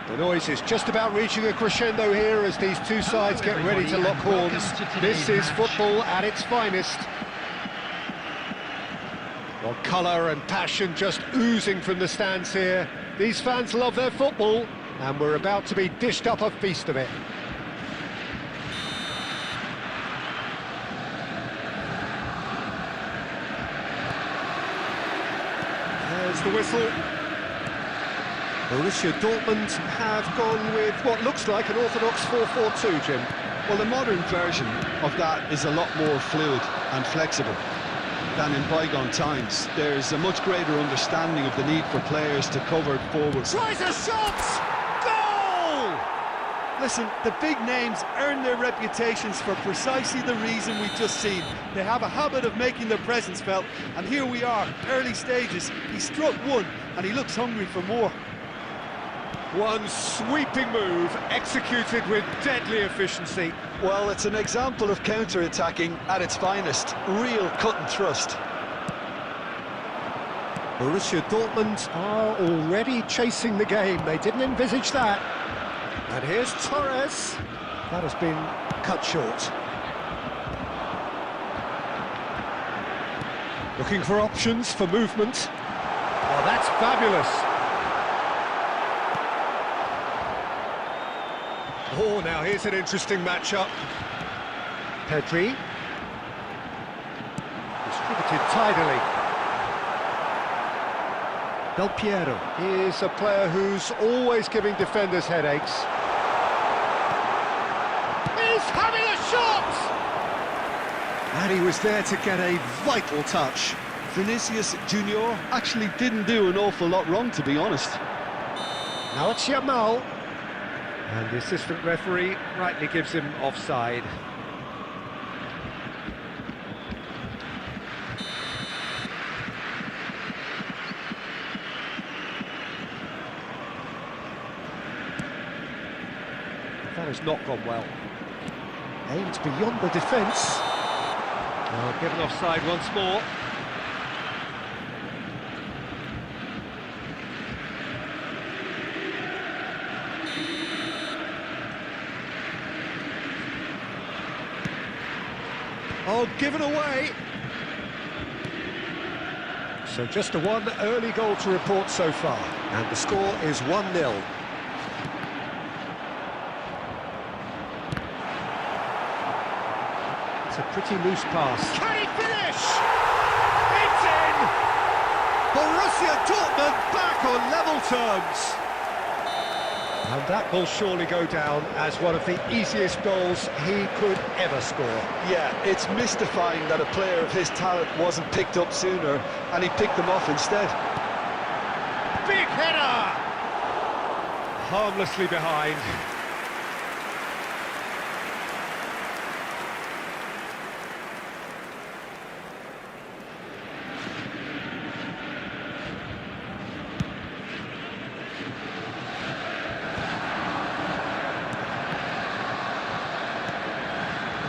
The noise is just about reaching a crescendo here as these two sides get ready to lock horns. This is football at its finest. Well, colour and passion just oozing from the stands here. These fans love their football, and we're about to be dished up a feast of it. There's the whistle. Borussia Dortmund have gone with what looks like an orthodox 4-4-2, Jim. Well, the modern version of that is a lot more fluid and flexible than in bygone times. There's a much greater understanding of the need for players to cover forwards. Tries a shot! Goal! Listen, the big names earn their reputations for precisely the reason we've just seen. They have a habit of making their presence felt, and here we are, early stages. He struck one, and he looks hungry for more. One sweeping move, executed with deadly efficiency. Well, it's an example of counter-attacking at its finest. Real cut and thrust. Borussia Dortmund are already chasing the game. They didn't envisage that. And here's Torres. That has been cut short. Looking for options for movement. Oh, that's fabulous. Oh, now here's an interesting matchup. Pedri. Distributed tidily. Del Piero is a player who's always giving defenders headaches. He's having a shot! And he was there to get a vital touch. Vinicius Junior actually didn't do an awful lot wrong, to be honest. Now it's Yamal. And the assistant referee rightly gives him offside. That has not gone well. Aimed beyond the defence. Oh, given offside once more. Oh, given away. So just a one early goal to report so far. And the score is 1-0. It's a pretty loose pass. Can he finish? It's in! Borussia Dortmund back on level terms. And that will surely go down as one of the easiest goals he could ever score. Yeah, it's mystifying that a player of his talent wasn't picked up sooner, and he picked them off instead. Big header! Harmlessly behind.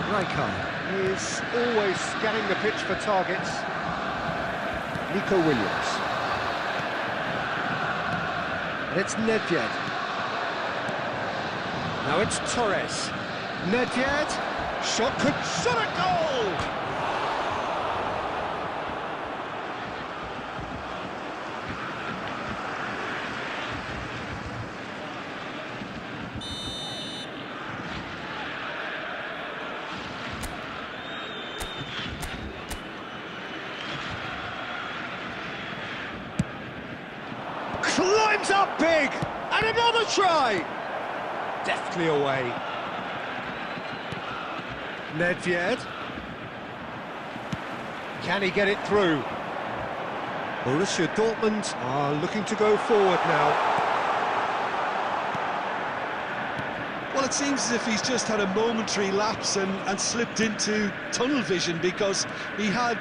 Rijkaard is always scanning the pitch for targets. Nico Williams. And it's Nedved. Now it's Torres. Nedved. Shot a goal! Climbs up big, and another try! Deftly away. Nedved. Can he get it through? Borussia Dortmund are looking to go forward now. Well, it seems as if he's just had a momentary lapse and slipped into tunnel vision, because he had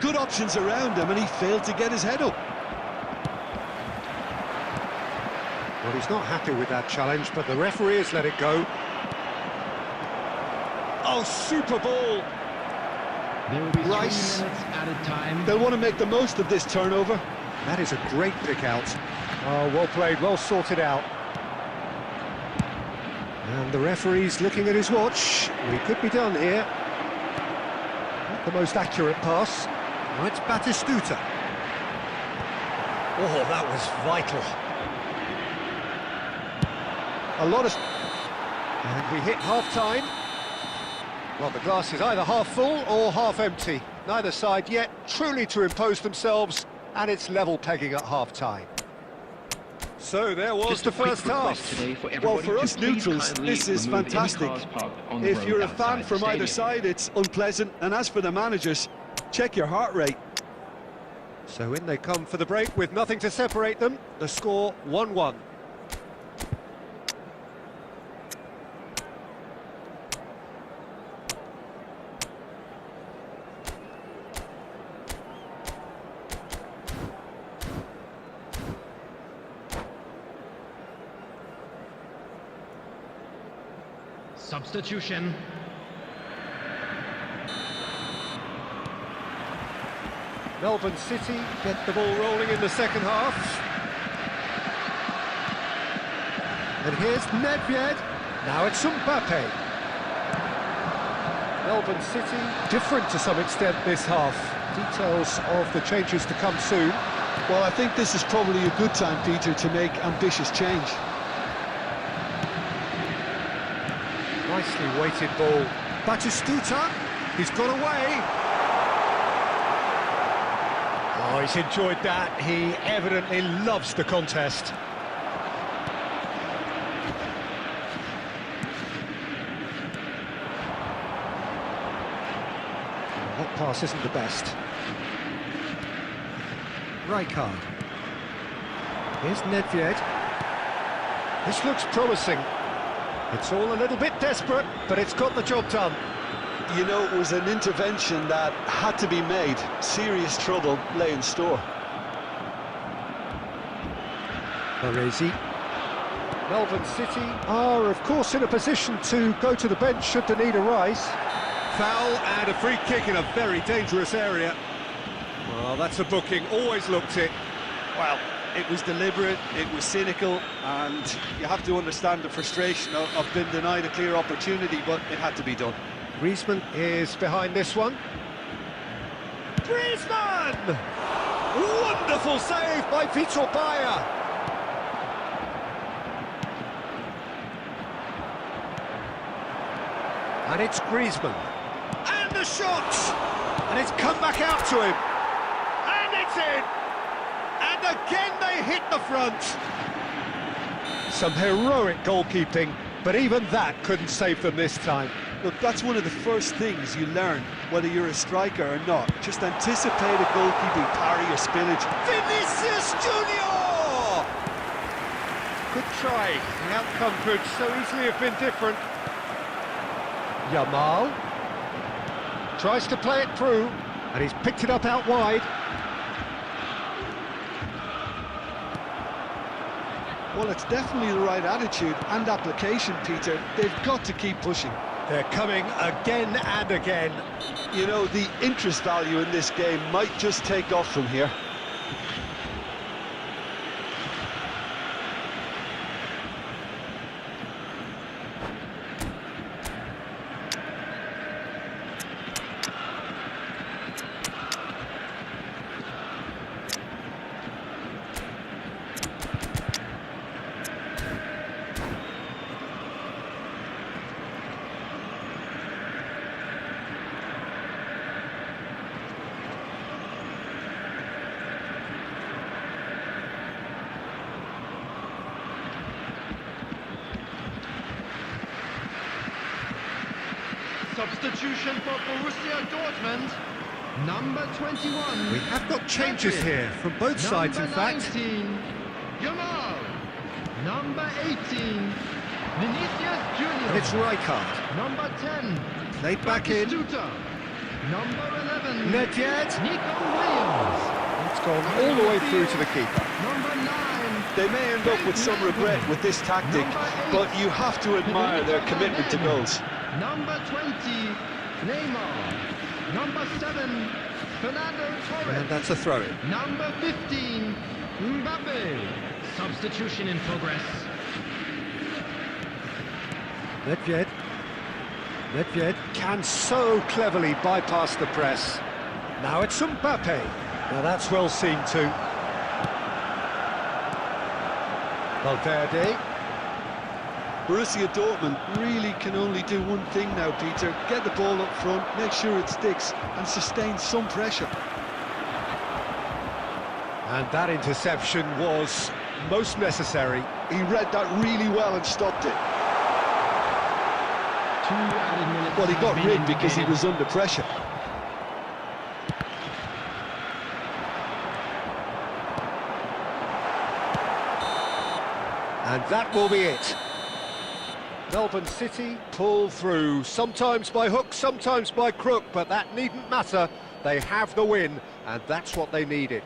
good options around him and he failed to get his head up. Well, he's not happy with that challenge, but the referee has let it go. Oh, super ball! There will be 3 Rice. minutes added time. They'll want to make the most of this turnover. That is a great pick out. Oh, well played, well sorted out. And the referee's looking at his watch. We could be done here. Not the most accurate pass. Now it's Batistuta. Oh, that was vital. A lot of... And we hit half-time. Well, the glass is either half full or half empty. Neither side yet truly to impose themselves, and it's level pegging at half-time. So there was the first half. Well, for us neutrals, this is fantastic. If you're a fan from either side, it's unpleasant. And as for the managers, check your heart rate. So in they come for the break with nothing to separate them. The score 1-1. Substitution. Melbourne City get the ball rolling in the second half. And here's Nedved. Now it's Mbappe. Melbourne City different to some extent this half. Details of the changes to come soon. Well, I think this is probably a good time, Peter, to make ambitious change. Nicely weighted ball. Batistuta, he's got away. Oh, he's enjoyed that. He evidently loves the contest. That pass isn't the best. Rijkaard. Here's Nedved. This looks promising. It's all a little bit desperate, but it's got the job done. You know, it was an intervention that had to be made. Serious trouble lay in store. Baresi. Melbourne City are, of course, in a position to go to the bench should the need arise. Foul and a free kick in a very dangerous area. Well, that's a booking. Always looked it. Well, it was deliberate, it was cynical, and you have to understand the frustration of being denied a clear opportunity, but it had to be done. Griezmann is behind this one. Griezmann! Wonderful save by Vitor Bayer. And it's Griezmann. And the shot! And it's come back out to him. And it's in! And again they hit the front. Some heroic goalkeeping, but even that couldn't save them this time. Look, that's one of the first things you learn, whether you're a striker or not. Just anticipate a goalkeeping parry or spillage. Vinicius Junior! Good try. The outcome could so easily have been different. Yamal tries to play it through, and he's picked it up out wide. Well, it's definitely the right attitude and application, Peter. They've got to keep pushing. They're coming again and again. You know, the interest value in this game might just take off from here. Substitution for Borussia Dortmund. Number 21. We have got changes here from both sides, in fact. Number 19, Yamal. Number 18, Vinicius Junior. And it's Rijkaard. Number 10, Played back in. Batistuta. Number 11, Nedved. Nico Williams. It's gone all the way through to the keeper. Number 9, They may end up with some regret with this tactic, but you have to admire their commitment to goals. Number 20, Neymar. Number 7, Fernando Torres. And that's a throw-in. Number 15, Mbappe. Substitution in progress. Nedved can so cleverly bypass the press. Now it's Mbappe. Now that's well seen too. Valverde. Borussia Dortmund really can only do one thing now, Peter. Get the ball up front, make sure it sticks, and sustain some pressure. And that interception was most necessary. He read that really well and stopped it. 2 added minutes. Well, he got have rid been because he indicated. was under pressure. And that will be it. Melbourne City pull through, sometimes by hook, sometimes by crook, but that needn't matter. They have the win, and that's what they needed.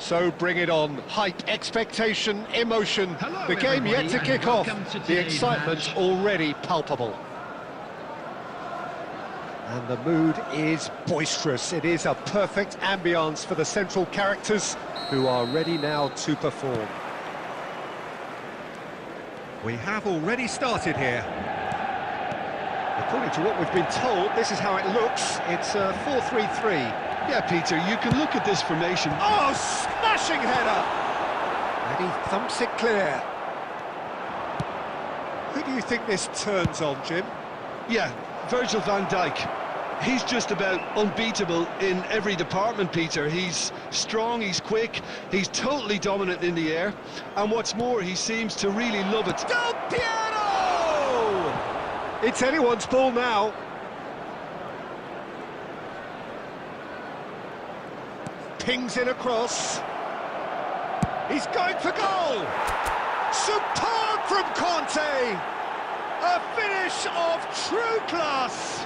So bring it on. Hype, expectation, emotion. Hello, the game yet everybody, to and kick off. welcome to The today's excitement match. already palpable. And the mood is boisterous. It is a perfect ambience for the central characters who are ready now to perform. We have already started here. According to what we've been told, this is how it looks. It's a 4-3-3. Yeah, Peter, you can look at this formation. Oh, smashing header! And he thumps it clear. Who do you think this turns on, Jim? Yeah, Virgil van Dijk. He's just about unbeatable in every department, Peter. He's strong, he's quick, he's totally dominant in the air. And what's more, he seems to really love it. Del Piero! It's anyone's ball now. Pings in across. He's going for goal. Superb from Conte. A finish of true class.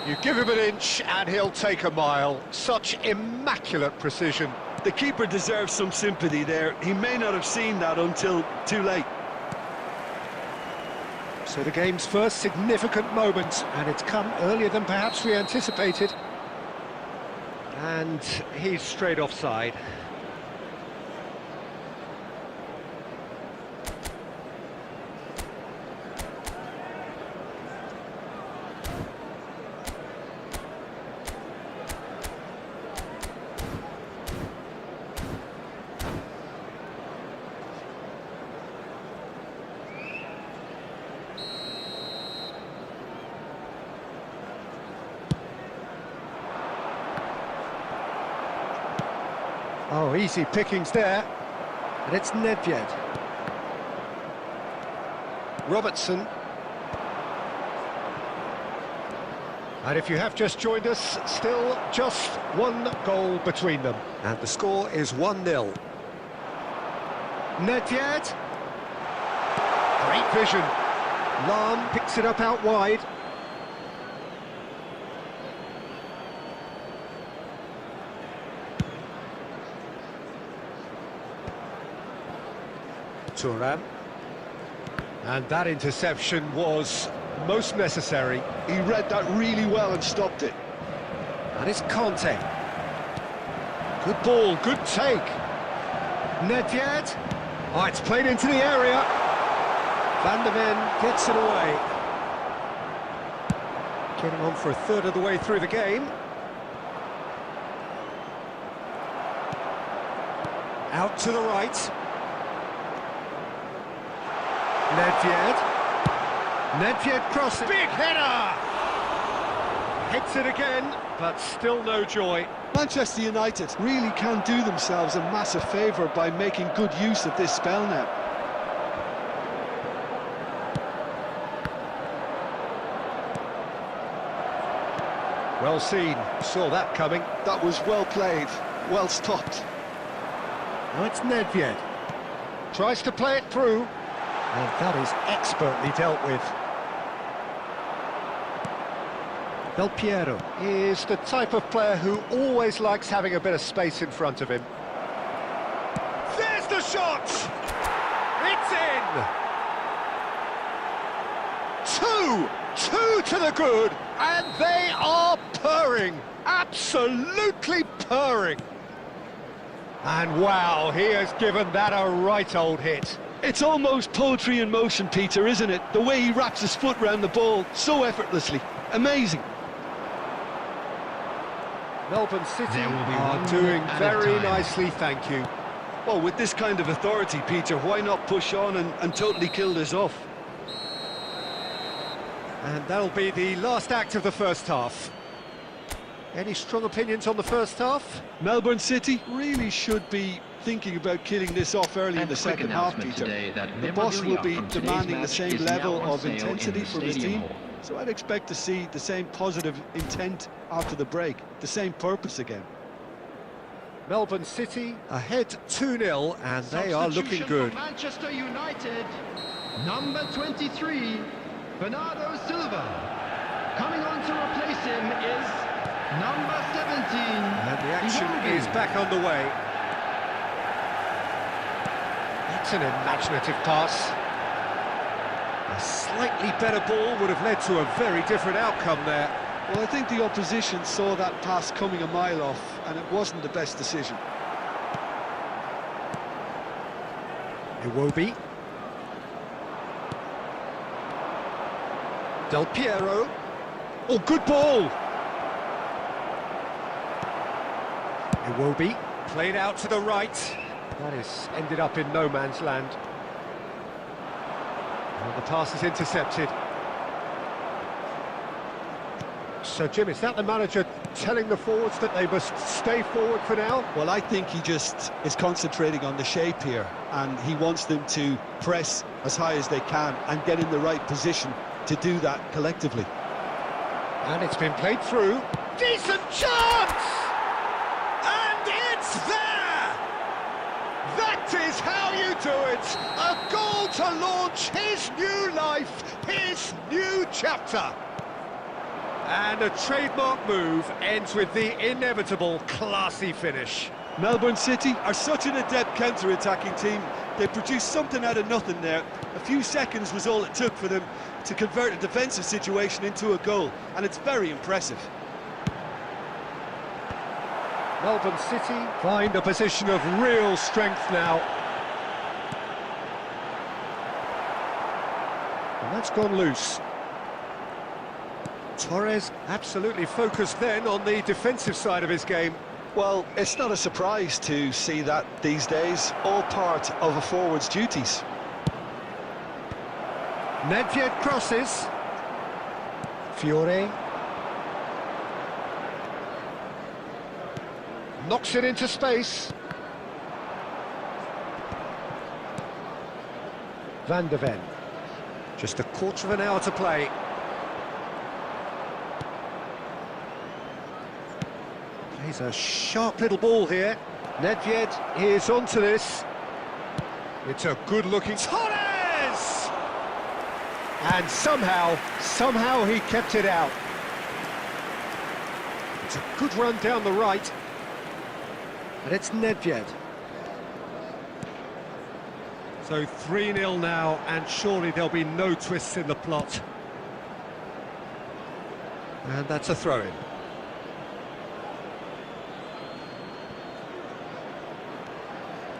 You give him an inch and he'll take a mile. Such immaculate precision. The keeper deserves some sympathy there. He may not have seen that until too late. So the game's first significant moment, and it's come earlier than perhaps we anticipated. And he's straight offside. Oh, easy pickings there. And it's Nedved. Robertson. And if you have just joined us, still just one goal between them. And the score is 1-0. Nedved. Great vision. Lahm picks it up out wide. Thuram. And that interception was most necessary. He read that really well and stopped it. And it's Conte. Good ball, good take. Nedved. Oh, it's played into the area. Van der Ven gets it away. Getting on for a third of the way through the game. Out to the right. Nedved crosses. Big header! Hits it again, but still no joy. Manchester United really can do themselves a massive favour by making good use of this spell now. Well seen, saw that coming. That was well played, well stopped. Now it's Nedved. Tries to play it through. And that is expertly dealt with. Del Piero is the type of player who always likes having a bit of space in front of him. There's the shot! It's in! Two to the good, and they are purring, absolutely purring. And wow, he has given that a right old hit. It's almost poetry in motion, Peter, isn't it? The way he wraps his foot round the ball so effortlessly. Amazing. Melbourne City are doing very nicely, thank you. Well, with this kind of authority, Peter, why not push on and totally kill this off? And that'll be the last act of the first half. Any strong opinions on the first half? Melbourne City really should be thinking about killing this off early in the second half, Peter. The boss will be demanding the same level of intensity from his team, so I'd expect to see the same positive intent after the break, the same purpose again. Melbourne City ahead 2-0, and they are looking good. Manchester United, number 23, Bernardo Silva. Coming on to replace him is number 17. And the action is back underway. That's an imaginative pass. A slightly better ball would have led to a very different outcome there. Well, I think the opposition saw that pass coming a mile off, and it wasn't the best decision. Iwobi. Del Piero. Oh, good ball! Iwobi, played out to the right. That is ended up in no man's land. And the pass is intercepted. So, Jim, is that the manager telling the forwards that they must stay forward for now? Well, I think he just is concentrating on the shape here, and he wants them to press as high as they can and get in the right position to do that collectively. And it's been played through. Decent chance! And it's there! That is how you do it! A goal to launch his new life, his new chapter. And a trademark move ends with the inevitable classy finish. Melbourne City are such an adept counter-attacking team. They produced something out of nothing there. A few seconds was all it took for them to convert a defensive situation into a goal, and it's very impressive. Melbourne City find a position of real strength now. And that's gone loose. Torres absolutely focused then on the defensive side of his game. Well, it's not a surprise to see that these days, all part of a forward's duties. Nedved crosses. Fiore. Knocks it into space. Van de Ven. Just a quarter of an hour to play. Plays a sharp little ball here. Nedved is onto this. It's a good-looking Torres! And somehow he kept it out. It's a good run down the right. And it's Nedved. So 3-0 now, and surely there'll be no twists in the plot. And that's a throw-in.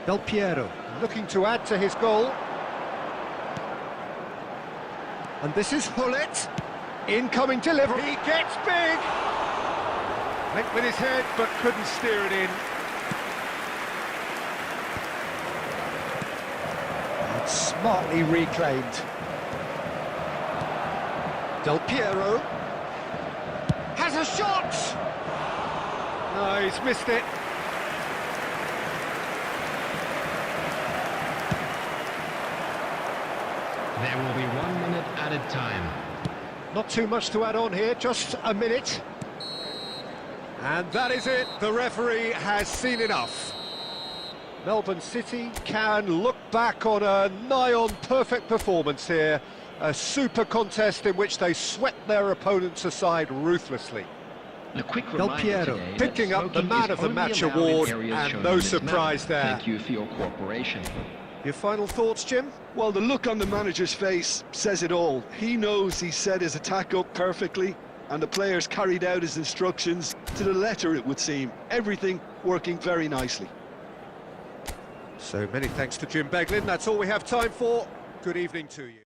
Del Piero looking to add to his goal. And this is Hullet. Incoming delivery. He gets big. Went with his head, but couldn't steer it in. It's smartly reclaimed. Del Piero has a shot. No, he's missed it. There will be 1 minute added time. Not too much to add on here, just a minute. And that is it, the referee has seen enough. Melbourne City can look back on a nigh-on perfect performance here. A super contest in which they swept their opponents aside ruthlessly. A quick Del reminder Piero today picking that up the smoking man is of the only match allowed in award, areas and shown no on this surprise map. there. Thank you for your cooperation. Your final thoughts, Jim? Well, the look on the manager's face says it all. He knows he set his attack up perfectly, and the players carried out his instructions to the letter, it would seem. Everything working very nicely. So many thanks to Jim Beglin. That's all we have time for. Good evening to you.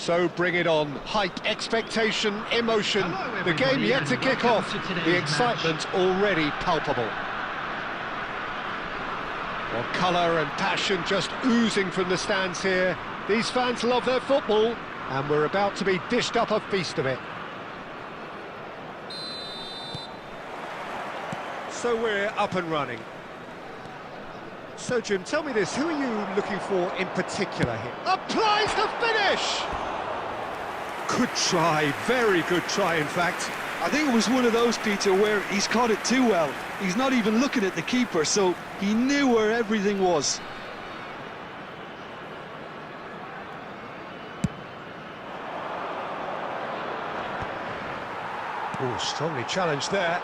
So bring it on. Hype, expectation, emotion. Hello, The game everybody, yet and to kick welcome off. to today's The excitement already palpable. Well, colour and passion just oozing from the stands here. These fans love their football, and we're about to be dished up a feast of it. So we're up and running. So, Jim, tell me this, who are you looking for in particular here? Applies the finish! Good try, very good try, in fact. I think it was one of those, Peter, where he's caught it too well. He's not even looking at the keeper, so he knew where everything was. Oh, strongly challenged there.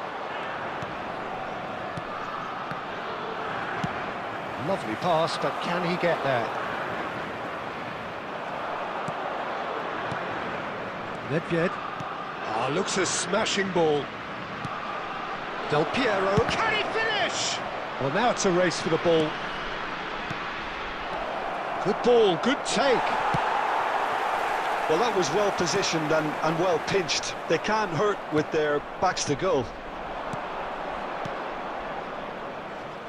Lovely pass, but can he get there? Nedved. Ah, looks a smashing ball. Del Piero. Can he finish? Well, now it's a race for the ball. Good ball, good take. Well, that was well positioned and well pinched. They can't hurt with their backs to goal.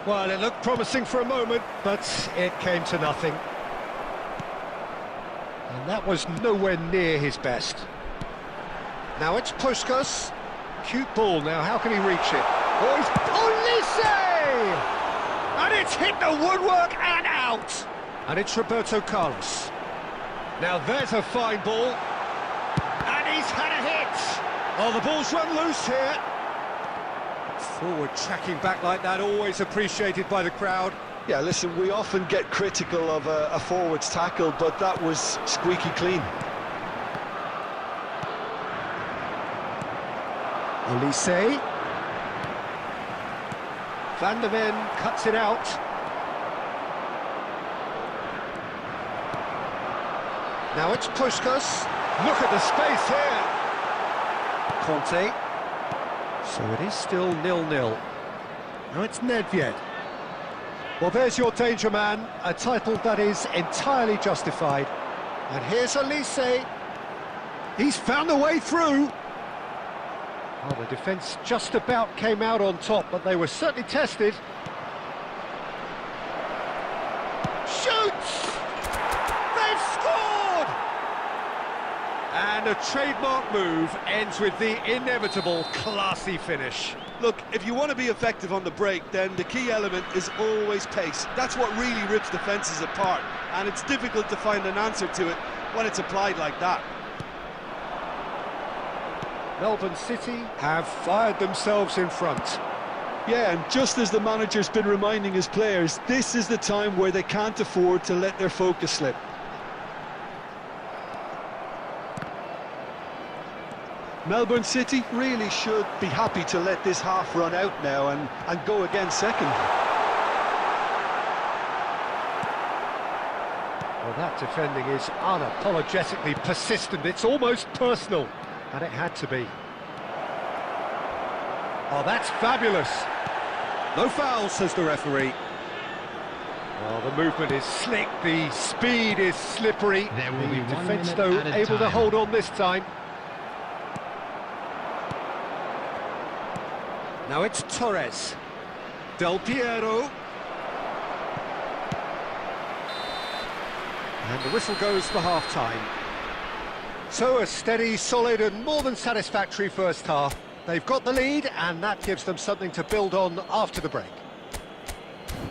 Well, it looked promising for a moment, but it came to nothing. And that was nowhere near his best. Now it's Puskas. Cute ball now, how can he reach it? Oh, he's Olise! And it's hit the woodwork and out! And it's Roberto Carlos. Now there's a fine ball. And he's had a hit! Oh, the ball's run loose here. Forward tracking back like that, always appreciated by the crowd. Yeah, listen, we often get critical of a forward's tackle, but that was squeaky clean. Olise. Van der Ven cuts it out. Now it's Puskas. Look at the space here. Conte. So it is still 0-0. Now it's Nedved. Well, there's your danger man, a title that is entirely justified. And here's Olise. He's found a way through. Oh, the defence just about came out on top, but they were certainly tested. Shoots! They've scored! And a trademark move ends with the inevitable classy finish. Look, if you want to be effective on the break, then the key element is always pace. That's what really rips defences apart, and it's difficult to find an answer to it when it's applied like that. Melbourne City have fired themselves in front. Yeah, and just as the manager's been reminding his players, this is the time where they can't afford to let their focus slip. Melbourne City really should be happy to let this half run out now and go again second. Well, that defending is unapologetically persistent. It's almost personal. And it had to be. Oh, that's fabulous. No foul, says the referee. Well, the movement is slick, the speed is slippery. There will the be 1 defence, minute though, added able to time. hold on this time. Now it's Torres. Del Piero. And the whistle goes for half-time. So a steady, solid and more than satisfactory first half. They've got the lead and that gives them something to build on after the break.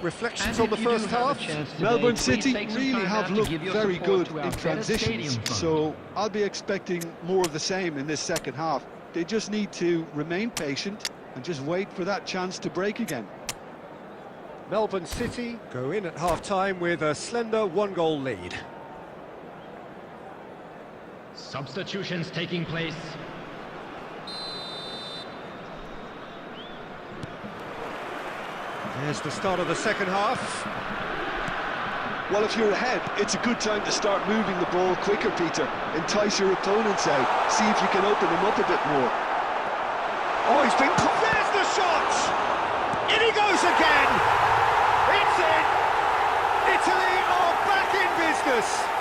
Reflections on the first half? Melbourne City really have looked very good in transitions, so I'll be expecting more of the same in this second half. They just need to remain patient and just wait for that chance to break again. Melbourne City go in at half-time with a slender 1-goal lead. Substitutions taking place. There's the start of the second half. Well, if you're ahead, it's a good time to start moving the ball quicker, Peter. Entice your opponents out. See if you can open them up a bit more. Oh, he's been... There's the shot! In he goes again! It's in! Italy are back in business!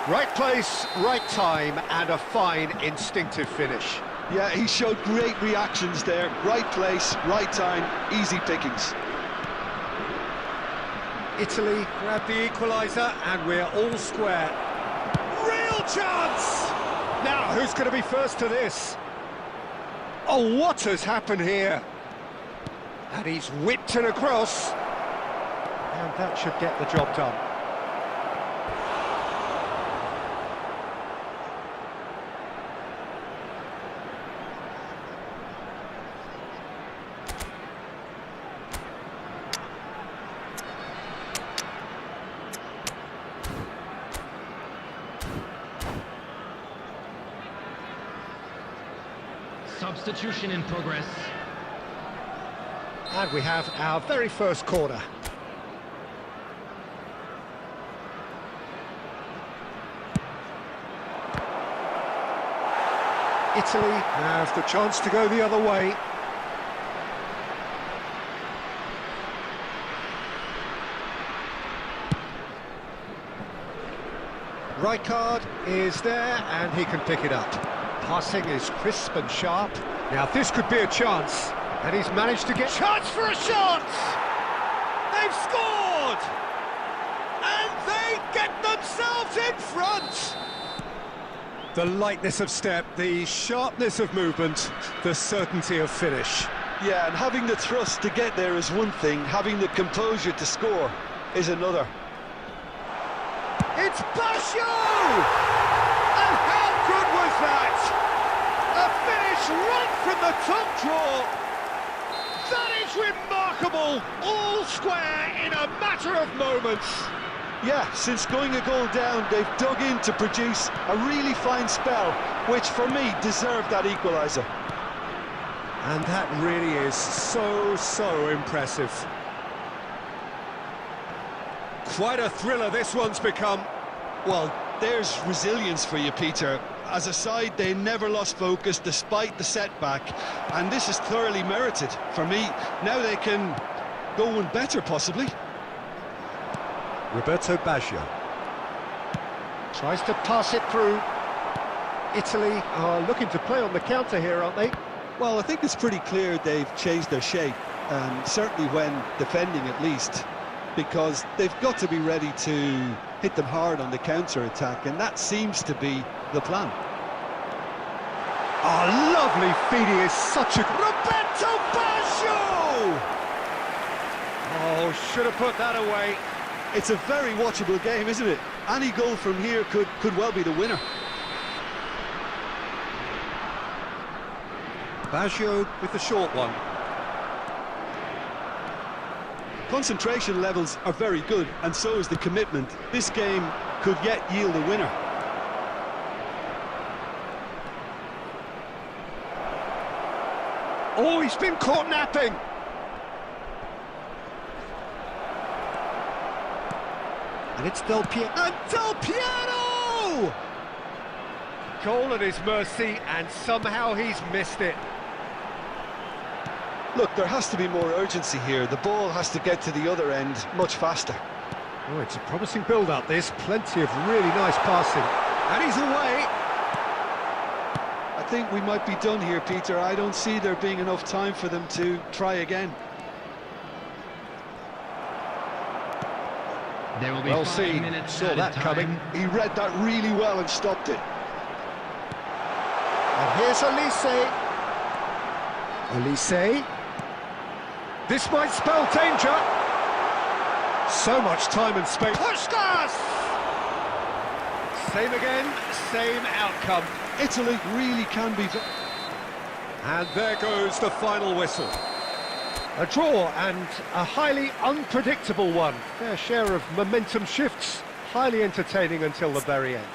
Right place, right time, and a fine instinctive finish. Yeah, he showed great reactions there. Right place, right time, easy pickings. Italy grab the equaliser, and we're all square. Real chance! Now, who's going to be first to this? Oh, what has happened here? And he's whipped it across. And that should get the job done. Substitution in progress. And we have our very first corner. Italy have the chance to go the other way. Rijkaard is there, and he can pick it up. Passing is crisp and sharp. Now this could be a chance, and he's managed to get... Chance for a shot! They've scored! And they get themselves in front! The lightness of step, the sharpness of movement, the certainty of finish. Yeah, and having the thrust to get there is one thing, having the composure to score is another. It's Basho! And how good was that? A finish right from the top draw. That is remarkable. All square in a matter of moments. Yeah, since going a goal down, they've dug in to produce a really fine spell, which for me deserved that equaliser. And that really is so impressive. Quite a thriller this one's become. Well, there's resilience for you, Peter. As a side, they never lost focus despite the setback, and this is thoroughly merited. For me, now they can go one better, possibly. Roberto Baggio tries to pass it through. Italy are looking to play on the counter here, aren't they? Well, I think it's pretty clear they've changed their shape, certainly when defending at least, because they've got to be ready to hit them hard on the counter-attack, and that seems to be the plan. Oh, lovely feeding is such a... Roberto Baggio! Oh, should have put that away. It's a very watchable game, isn't it? Any goal from here could well be the winner. Baggio with the short one. Concentration levels are very good, and so is the commitment. This game could yet yield a winner. Oh, he's been caught napping. And it's Del Piero. And Del Piero! Goal at his mercy, and somehow he's missed it. Look, there has to be more urgency here. The ball has to get to the other end much faster. Oh, it's a promising build-up, this. Plenty of really nice passing. And he's away. I think we might be done here, Peter. I don't see there being enough time for them to try again. There will be Well 5 seen. minutes Saw added that time. coming. He read that really well and stopped it. And here's Olise. Olise. This might spell danger. So much time and space. Puskas! Same again, same outcome. Italy really can be... And there goes the final whistle. A draw, and a highly unpredictable one. Fair share of momentum shifts. Highly entertaining until the very end.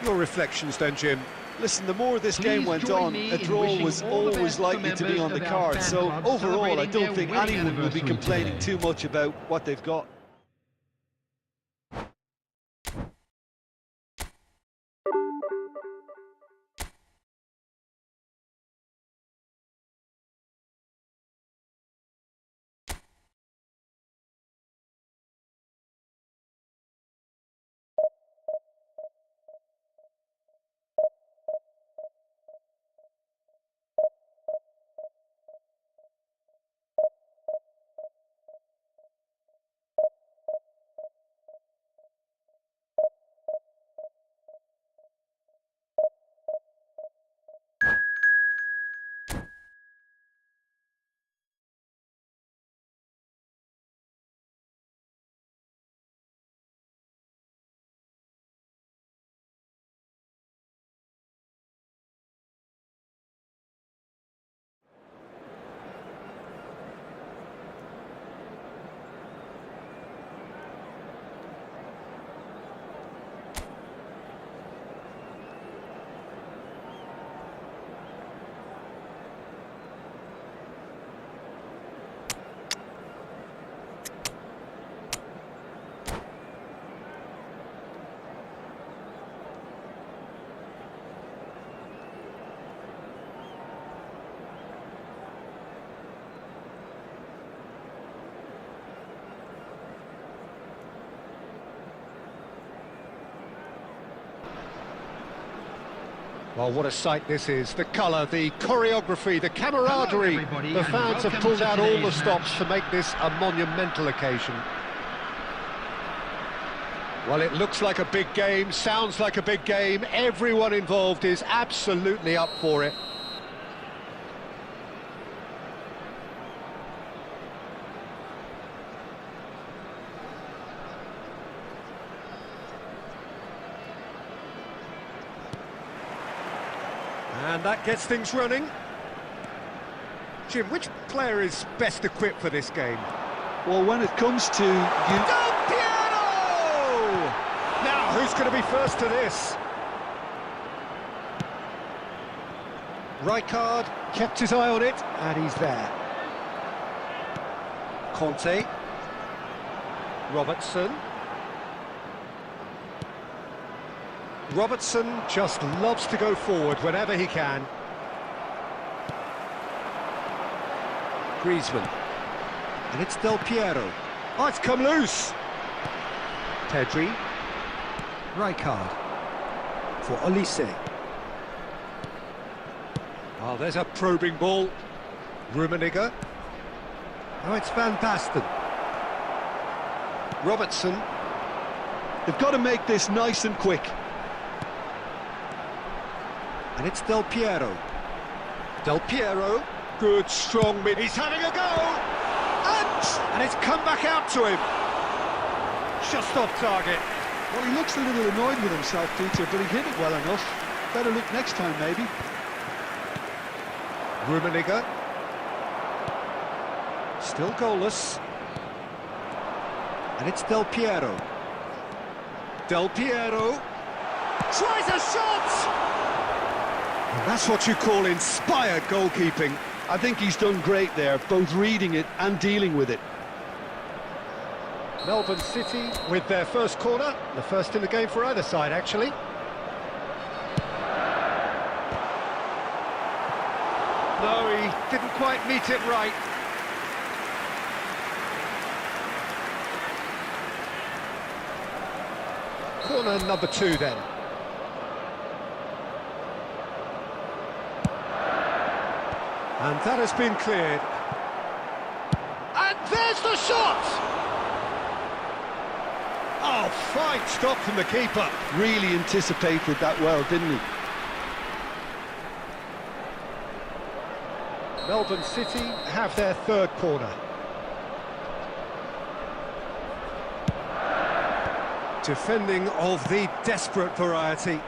Your reflections then, Jim? Listen, the more this game Please went join on, me a in draw wishing was all the always best likely for to be on the members of our card. fan So club overall, I celebrating don't their think winning anyone will be anniversary complaining today. too much about what they've got. Well, what a sight this is. The colour, the choreography, the camaraderie. everybody, The and fans have welcome pulled to out all the today's stops match. to make this a monumental occasion. Well, it looks like a big game, sounds like a big game. Everyone involved is absolutely up for it. And that gets things running. Jim, which player is best equipped for this game? Well, when it comes to Del Piero! Now, who's going to be first to this? Rijkaard kept his eye on it, and he's there. Conte. Robertson. Robertson just loves to go forward whenever he can. Griezmann. And it's Del Piero. Oh, it's come loose. Pedri. Rijkaard. For Olise. Oh, there's a probing ball. Rummenigge. Oh, it's Van Basten. Robertson. they've got to make this nice and quick. And it's Del Piero. Del Piero. Good, strong mid. He's having a go! And it's come back out to him. Just off target. Well, he looks a little annoyed with himself, Peter, but he hit it well enough. Better look next time, maybe. Rummenigge. Still goalless. And it's Del Piero. Del Piero. Tries a shot! And that's what you call inspired goalkeeping. I think he's done great there, both reading it and dealing with it. Melbourne City with their first corner, the first in the game for either side, actually. No, he didn't quite meet it right. Corner number 2 then. And that has been cleared. And there's the shot! Oh, fine stop from the keeper. Really anticipated that well, didn't he? Melbourne City have their third corner. Defending of the desperate variety.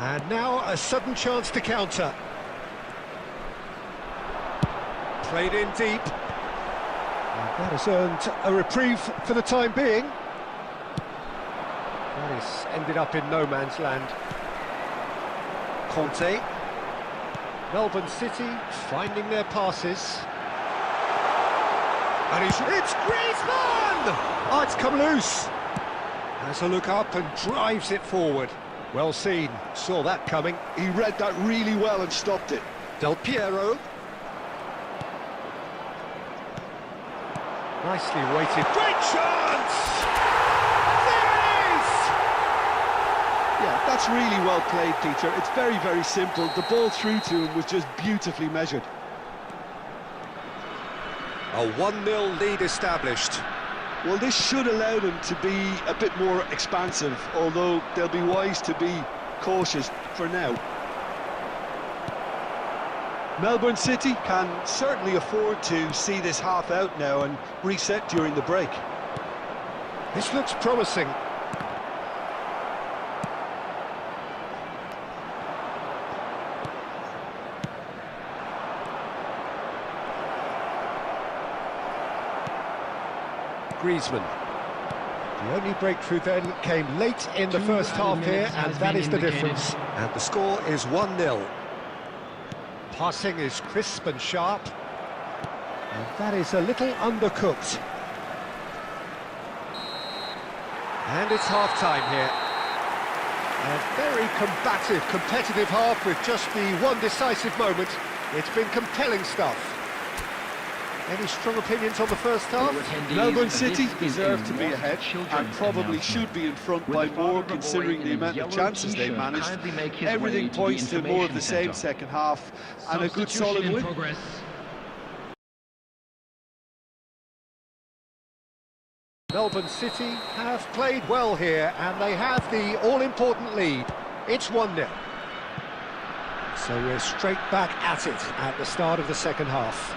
And now a sudden chance to counter. Played in deep. And that has earned a reprieve for the time being. That has ended up in no man's land. Conte. Melbourne City finding their passes. And it's Griezmann! Oh, it's come loose. Has a look up and drives it forward. Well seen, saw that coming. He read that really well and stopped it. Del Piero. Nicely weighted. Great chance! There it is! Yeah, that's really well played, Peter. It's very, very simple. The ball through to him was just beautifully measured. A 1-0 lead established. Well, this should allow them to be a bit more expansive, although they'll be wise to be cautious for now. Melbourne City can certainly afford to see this half out now and reset during the break. This looks promising. Griezmann. The only breakthrough then came late in the first half here, and that is the difference. And the score is 1-0. Passing is crisp and sharp. And that is a little undercooked. And it's half-time here. A very combative, competitive half with just the one decisive moment. It's been compelling stuff. Any strong opinions on the first half? Melbourne City deserve to be ahead and probably should be in front by more considering the amount of chances they managed. Everything points to more of the same second half and a good solid win. Melbourne City have played well here and they have the all-important lead. It's 1-0. So we're straight back at it at the start of the second half.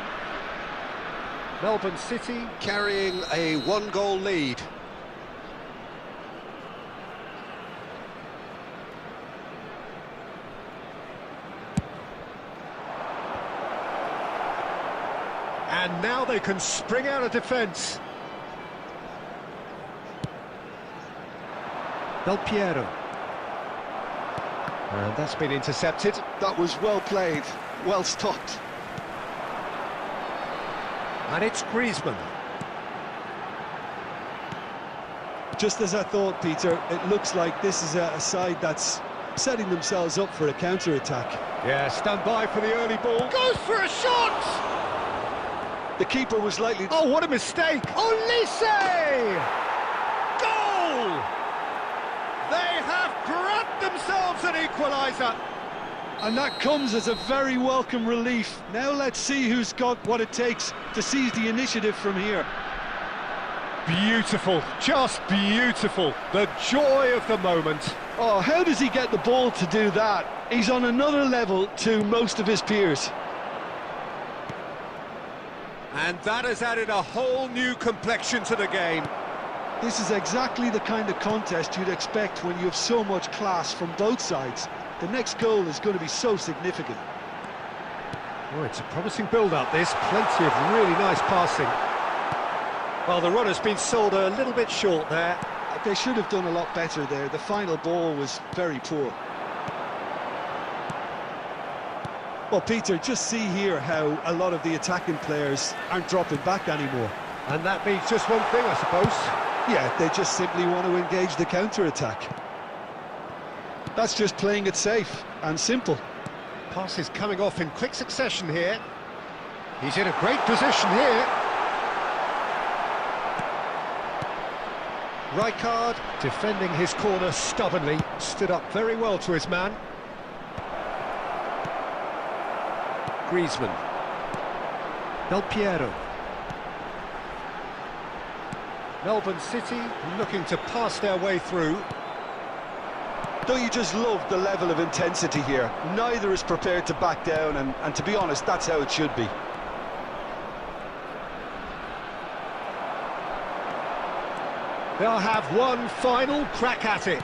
Melbourne City carrying a one-goal lead. And now they can spring out of defence. Del Piero. And that's been intercepted. That was well played, well stopped. And it's Griezmann. Just as I thought, Peter, it looks like this is a side that's setting themselves up for a counter-attack. Yeah, stand by for the early ball. Goes for a shot! The keeper was likely... Oh, what a mistake! Olise! Goal! They have grabbed themselves an equaliser. And that comes as a very welcome relief. Now let's see who's got what it takes to seize the initiative from here. Beautiful, just beautiful. The joy of the moment. Oh, how does he get the ball to do that? He's on another level to most of his peers. And that has added a whole new complexion to the game. This is exactly the kind of contest you'd expect when you have so much class from both sides. The next goal is going to be so significant. Oh, it's a promising build-up, this. Plenty of really nice passing. Well, the runner's been sold a little bit short there. They should have done a lot better there. The final ball was very poor. Well, Peter, just see here how a lot of the attacking players aren't dropping back anymore. And that means just one thing, I suppose. Yeah, they just simply want to engage the counter-attack. That's just playing it safe and simple. Passes coming off in quick succession here. He's in a great position here. Rijkaard defending his corner stubbornly, stood up very well to his man. Griezmann. Del Piero. Melbourne City looking to pass their way through. Don't you just love the level of intensity here? Neither is prepared to back down, and to be honest, that's how it should be. They'll have one final crack at it.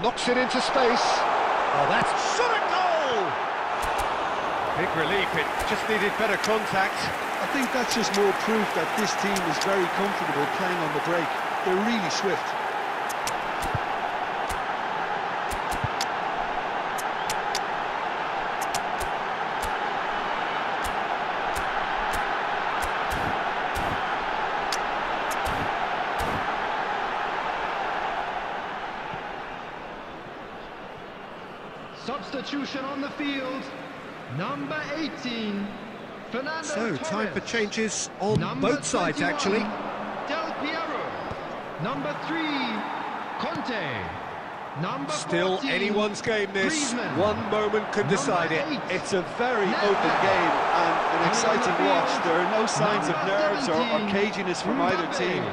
Knocks it into space. Oh, that's shot at goal! Big relief, it just needed better contact. I think that's just more proof that this team is very comfortable playing on the break. They're really swift. Substitution on the field, number 18, Fernando So, Torres. time for changes on Number both sides, 21, actually. Del Piero. Number 3, Conte. Number Still 14, anyone's game, this. Griezmann. One moment can decide it. Number 8, It's a very open game and an exciting watch. There are no signs of nerves or caginess from either team.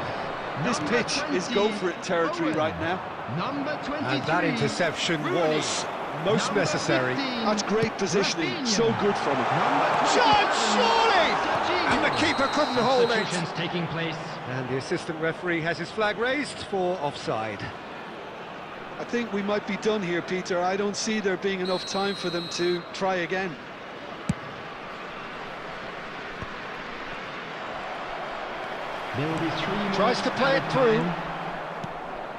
This pitch is go-for-it territory right now. Number 23, And that interception was most Number necessary. 15, That's great positioning, Rafinha. so good from him. Shot, surely! And the keeper couldn't hold it. Substitutions taking place. And the assistant referee has his flag raised for offside. I think we might be done here, Peter. I don't see there being enough time for them to try again. There will be 3 Tries to minutes play it added through. time.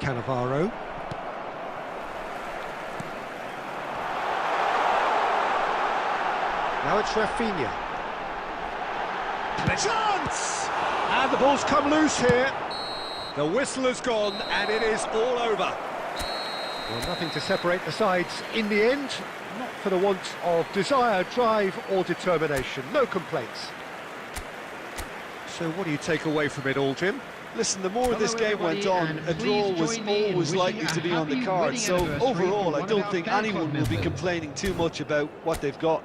Cannavaro. Now it's Rafinha. Chance! And the ball's come loose here. The whistle has gone and it is all over. Well, nothing to separate the sides in the end. Not for the want of desire, drive or determination. No complaints. So what do you take away from it all, Jim? Listen, the more this Hello, game went everybody, on, and a draw please was join me in always wishing likely a to be on the happy card. wedding So anniversary overall, for I one don't of think our anyone club will be members. complaining too much about what they've got.